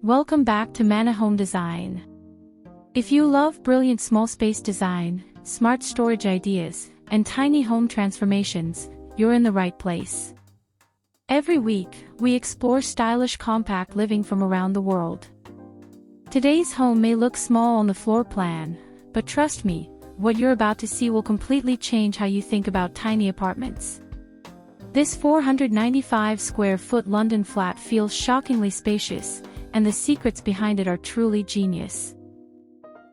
Welcome back to Mana Home Design. If you love brilliant small space design, smart storage ideas, and tiny home transformations, you're in the right place. Every week, we explore stylish compact living from around the world. Today's home may look small on the floor plan, but trust me, what you're about to see will completely change how you think about tiny apartments. This 495 square foot London flat feels shockingly spacious, and the secrets behind it are truly genius.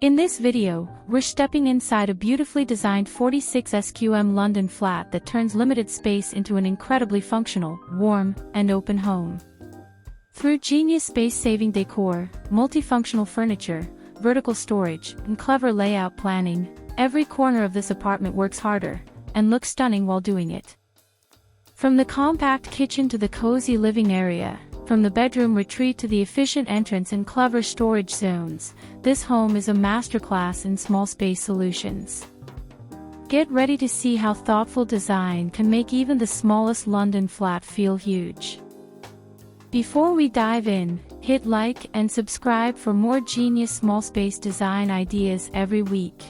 In this video, we're stepping inside a beautifully designed 46 SQM London flat that turns limited space into an incredibly functional, warm, and open home. Through genius space-saving decor, multifunctional furniture, vertical storage, and clever layout planning, every corner of this apartment works harder and looks stunning while doing it. From the compact kitchen to the cozy living area, from the bedroom retreat to the efficient entrance and clever storage zones, this home is a masterclass in small space solutions. Get ready to see how thoughtful design can make even the smallest London flat feel huge. Before we dive in, hit like and subscribe for more genius small space design ideas every week.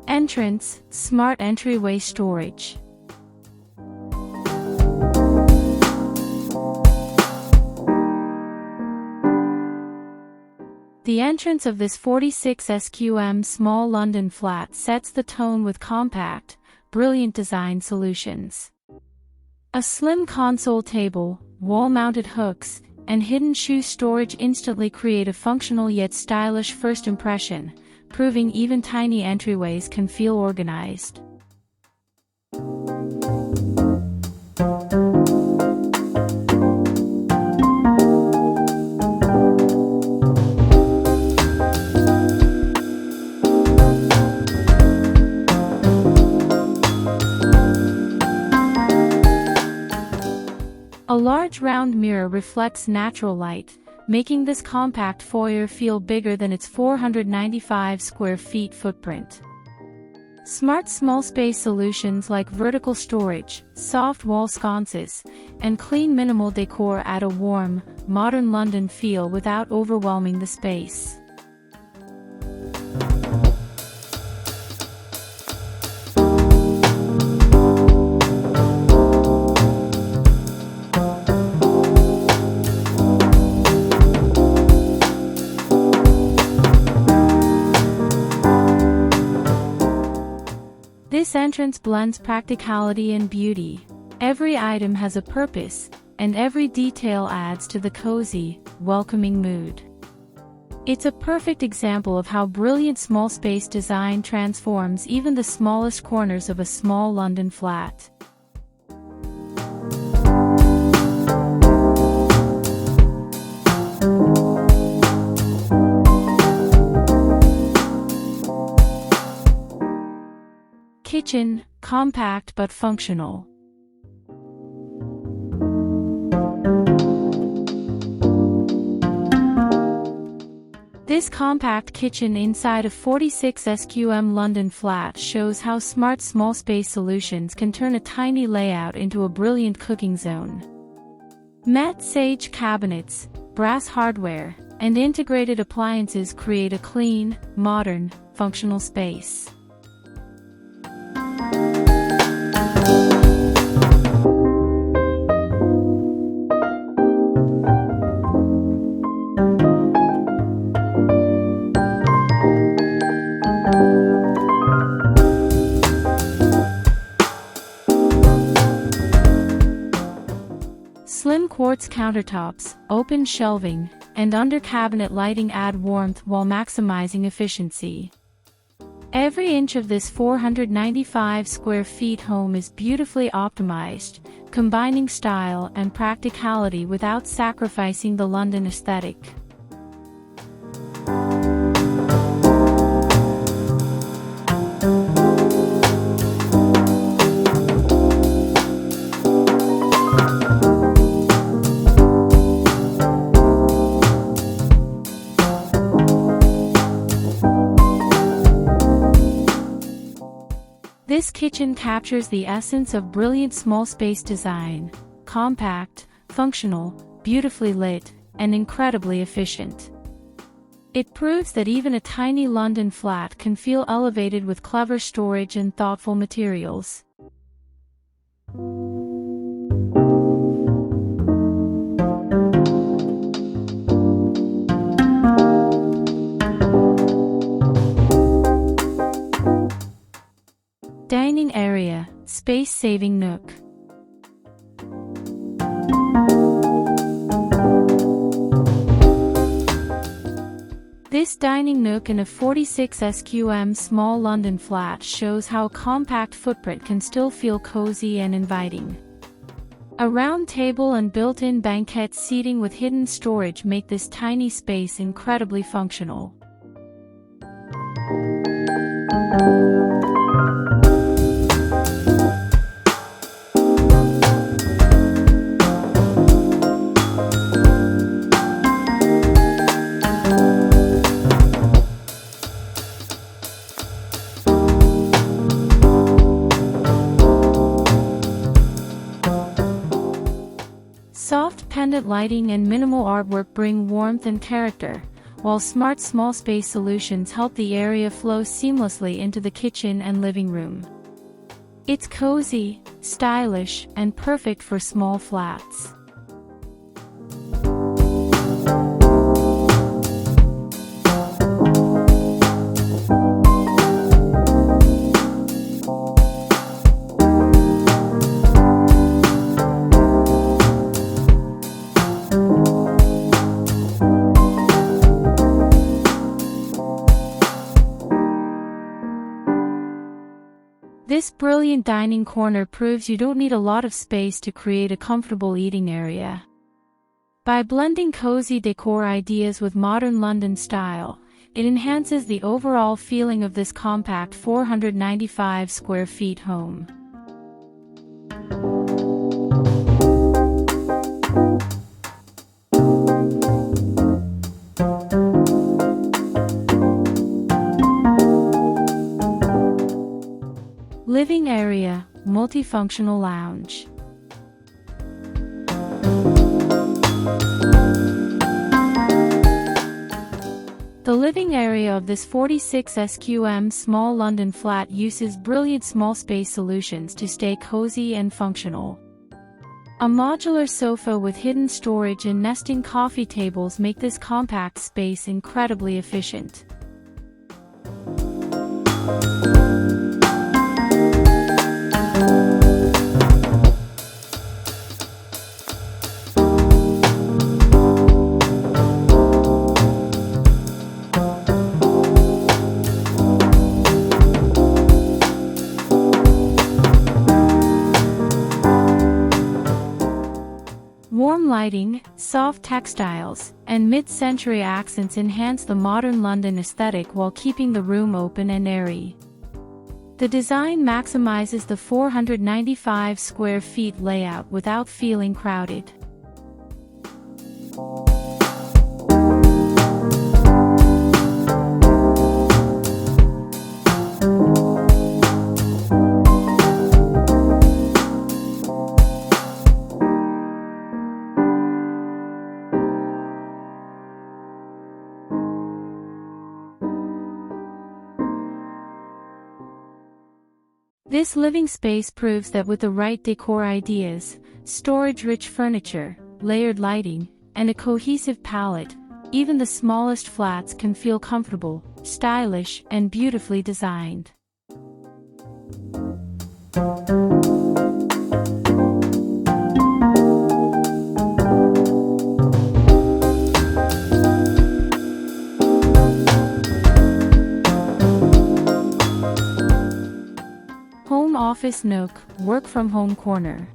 Entrance, smart entryway storage. The entrance of this 46 SQM small London flat sets the tone with compact, brilliant design solutions. A slim console table, wall-mounted hooks, and hidden shoe storage instantly create a functional yet stylish first impression, proving even tiny entryways can feel organized. A large round mirror reflects natural light, making this compact foyer feel bigger than its 495 square feet footprint. Smart small space solutions like vertical storage, soft wall sconces, and clean minimal decor add a warm, modern London feel without overwhelming the space. This entrance blends practicality and beauty. Every item has a purpose, and every detail adds to the cozy, welcoming mood. It's a perfect example of how brilliant small space design transforms even the smallest corners of a small London flat. Kitchen, compact but functional. This compact kitchen inside a 46 SQM London flat shows how smart small space solutions can turn a tiny layout into a brilliant cooking zone. Matte sage cabinets, brass hardware, and integrated appliances create a clean, modern, functional space. Slim quartz countertops, open shelving, and under-cabinet lighting add warmth while maximizing efficiency. Every inch of this 495 square feet home is beautifully optimized, combining style and practicality without sacrificing the London aesthetic. This kitchen captures the essence of brilliant small space design: compact, functional, beautifully lit, and incredibly efficient. It proves that even a tiny London flat can feel elevated with clever storage and thoughtful materials. Dining area, space-saving nook. This dining nook in a 46 sqm small London flat shows how a compact footprint can still feel cozy and inviting. A round table and built-in banquette seating with hidden storage make this tiny space incredibly functional. Soft pendant lighting and minimal artwork bring warmth and character, while smart small space solutions help the area flow seamlessly into the kitchen and living room. It's cozy, stylish, and perfect for small flats. This brilliant dining corner proves you don't need a lot of space to create a comfortable eating area. By blending cozy decor ideas with modern London style, it enhances the overall feeling of this compact 495 square feet home. Living area, multifunctional lounge. The living area of this 46 sqm small London flat uses brilliant small space solutions to stay cozy and functional. A modular sofa with hidden storage and nesting coffee tables make this compact space incredibly efficient. Warm lighting, soft textiles, and mid-century accents enhance the modern London aesthetic while keeping the room open and airy. The design maximizes the 495 square feet layout without feeling crowded. This living space proves that with the right decor ideas, storage-rich furniture, layered lighting, and a cohesive palette, even the smallest flats can feel comfortable, stylish, and beautifully designed. Home office nook, work from home corner.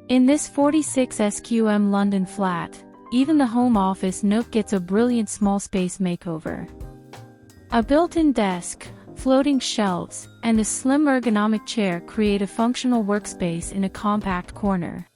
In this 46 sqm London flat, even the home office nook gets a brilliant small space makeover. A built-in desk, floating shelves, and a slim ergonomic chair create a functional workspace in a compact corner.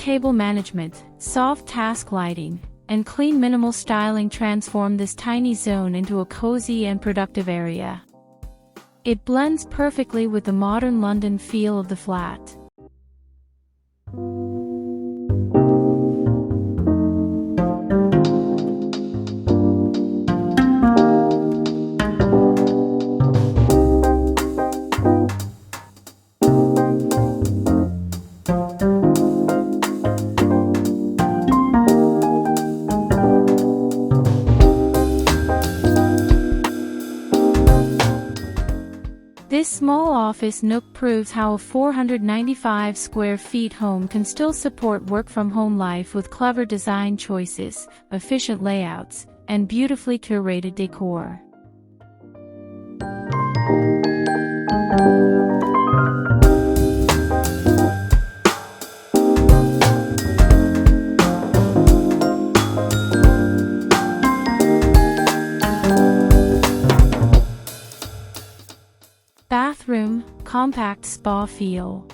cable management, soft task lighting, and clean minimal styling transform this tiny zone into a cozy and productive area. It blends perfectly with the modern London feel of the flat. This small office nook proves how a 495 square feet home can still support work-from-home life with clever design choices, efficient layouts, and beautifully curated decor. Bathroom, compact spa feel.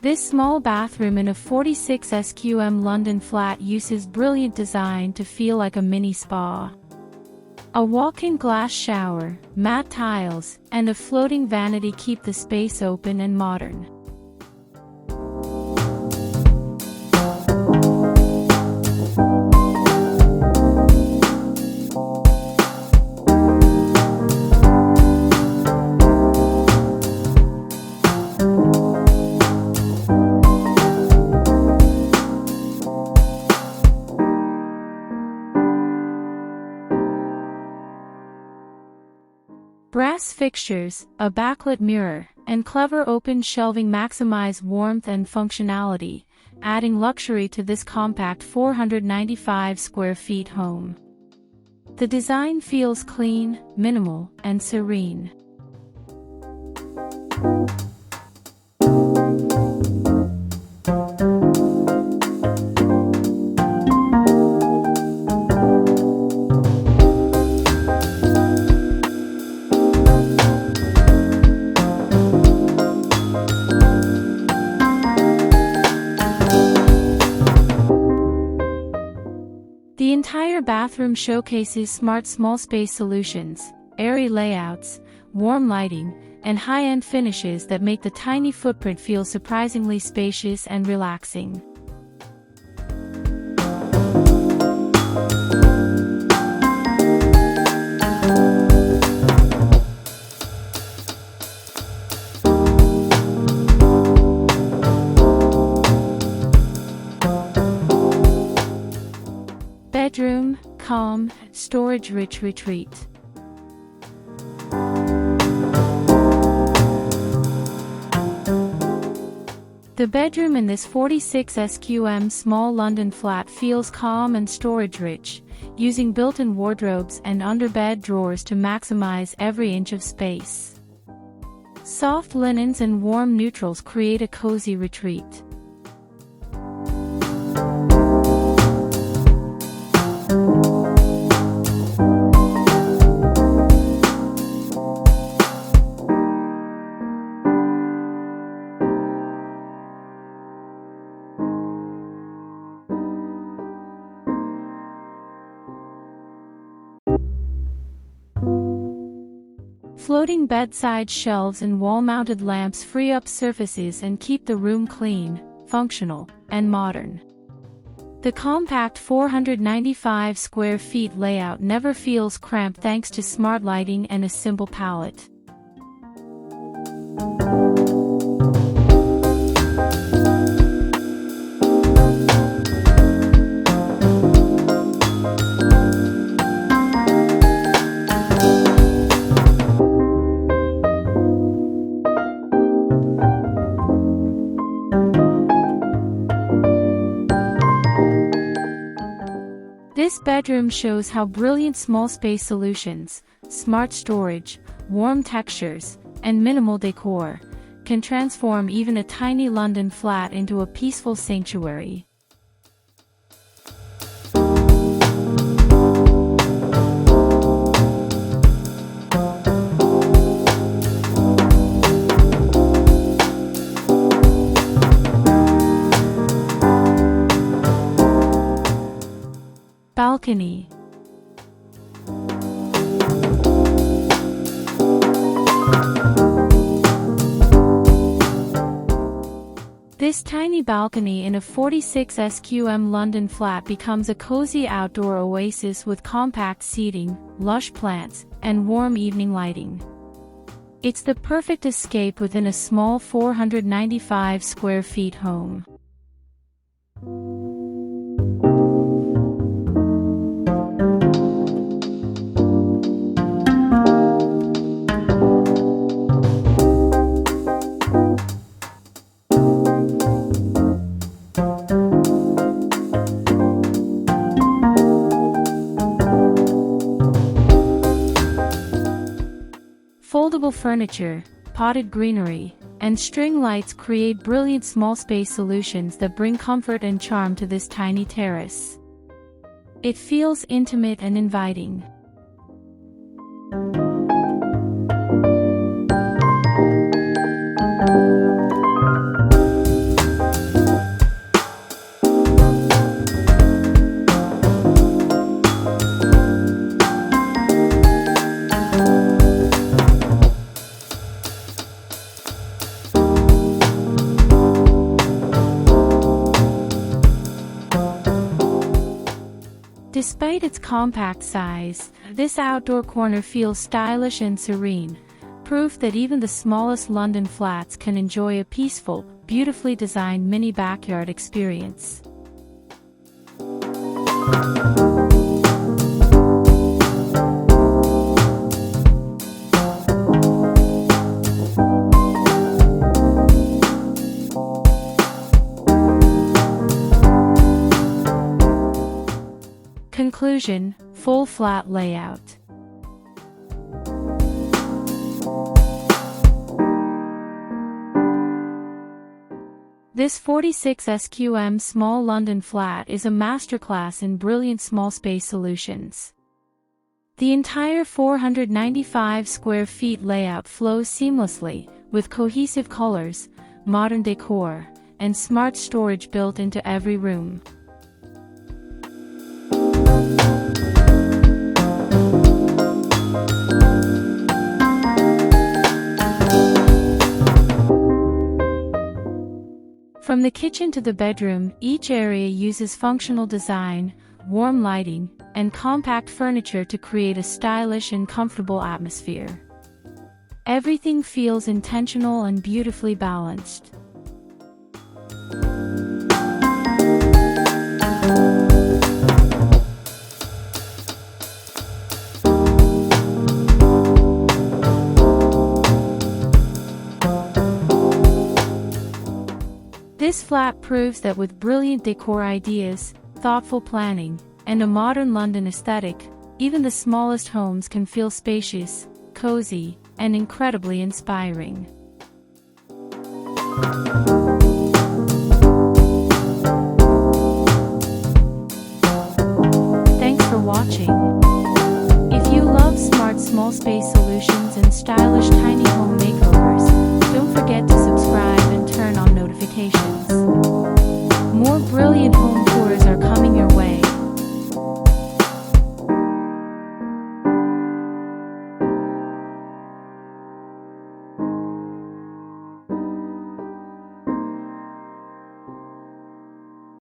This small bathroom in a 46 SQM London flat uses brilliant design to feel like a mini spa. A walk-in glass shower, matte tiles, and a floating vanity keep the space open and modern. Brass fixtures, a backlit mirror, and clever open shelving maximize warmth and functionality, adding luxury to this compact 495 square feet home. The design feels clean, minimal, and serene. The entire bathroom showcases smart small space solutions, airy layouts, warm lighting, and high-end finishes that make the tiny footprint feel surprisingly spacious and relaxing. Bedroom, calm, storage-rich retreat. The bedroom in this 46 SQM small London flat feels calm and storage-rich, using built-in wardrobes and underbed drawers to maximize every inch of space. Soft linens and warm neutrals create a cozy retreat. Floating bedside shelves and wall-mounted lamps free up surfaces and keep the room clean, functional, and modern. The compact 495 square feet layout never feels cramped thanks to smart lighting and a simple palette. This bedroom shows how brilliant small space solutions, smart storage, warm textures, and minimal decor can transform even a tiny London flat into a peaceful sanctuary. Balcony. This tiny balcony in a 46 sqm London flat becomes a cozy outdoor oasis with compact seating, lush plants, and warm evening lighting. It's the perfect escape within a small 495 square feet home. Foldable furniture, potted greenery, and string lights create brilliant small space solutions that bring comfort and charm to this tiny terrace. It feels intimate and inviting. Despite its compact size, this outdoor corner feels stylish and serene, proof that even the smallest London flats can enjoy a peaceful, beautifully designed mini backyard experience. Conclusion: full flat layout. This 46 sqm small London flat is a masterclass in brilliant small space solutions. The entire 495 square feet layout flows seamlessly, with cohesive colors, modern decor, and smart storage built into every room. From the kitchen to the bedroom, each area uses functional design, warm lighting, and compact furniture to create a stylish and comfortable atmosphere. Everything feels intentional and beautifully balanced. This flat proves that with brilliant decor ideas, thoughtful planning, and a modern London aesthetic, even the smallest homes can feel spacious, cozy, and incredibly inspiring. Thanks for watching. If you love smart small space solutions and stylish tiny home makeovers, don't forget to subscribe and turn on notifications. More brilliant home